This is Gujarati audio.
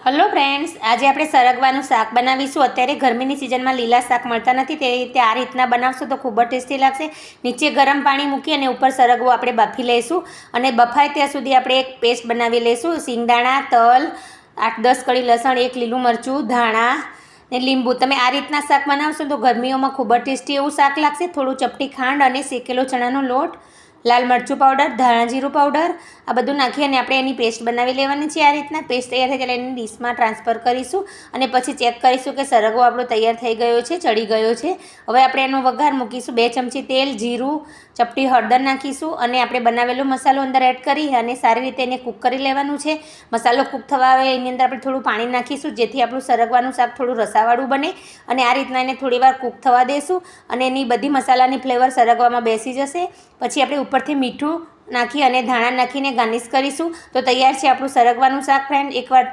હલો ફ્રેન્ડ્સ, આજે આપણે સરગવાનું શાક બનાવીશું। અત્યારે ગરમીની સિઝનમાં લીલા શાક મળતા નથી, તે રીતે આ રીતના બનાવશો તો ખૂબ જ ટેસ્ટી લાગશે। નીચે ગરમ પાણી મૂકી અને ઉપર સરગવો આપણે બાફી લઈશું અને બફાય ત્યાં સુધી આપણે એક પેસ્ટ બનાવી લઈશું। સિંગદાણા, તલ, 8-10 કળી લસણ, 1 લીલું મરચું, ધાણા ને લીંબુ। તમે આ રીતના શાક બનાવશો તો ગરમીઓમાં ખૂબ જ ટેસ્ટી એવું શાક લાગશે। થોડું ચપટી ખાંડ અને શેકેલો ચણાનો લોટ, લાલ મરચું પાવડર, ધાણા જીરું પાવડર, આ બધું નાખી અને આપણે એની પેસ્ટ બનાવી લેવાની છે। આ રીતના પેસ્ટ તૈયાર થઈ ગયેલી એની ડીશમાં ટ્રાન્સફર કરીશું અને પછી ચેક કરીશું કે સરગવો આપણો તૈયાર થઈ ગયો છે, ચડી ગયો છે। હવે આપણે એનો વઘાર મૂકીશું। 2 ચમચી તેલ, જીરું, ચપટી હળદર નાખીશું અને આપણે બનાવેલો મસાલો અંદર એડ કરી અને સારી રીતે એને કૂક કરી લેવાનું છે। મસાલો કૂક થવા આવે એની અંદર આપણે થોડું પાણી નાખીશું જેથી આપણું સરગવાનું શાક થોડું રસાવાળું બને અને આ રીતના એને થોડીવાર કૂક થવા દઈશું અને એની બધી મસાલાની ફ્લેવર સરગવામાં બેસી જશે। પછી આપણે ઉપરથી મીઠું નાખી અને ધાણા નાખીને ગાર્નિશ કરીશું તો તૈયાર છે આપણું સરગવાનું શાક। ફ્રેન્ડ, એકવાર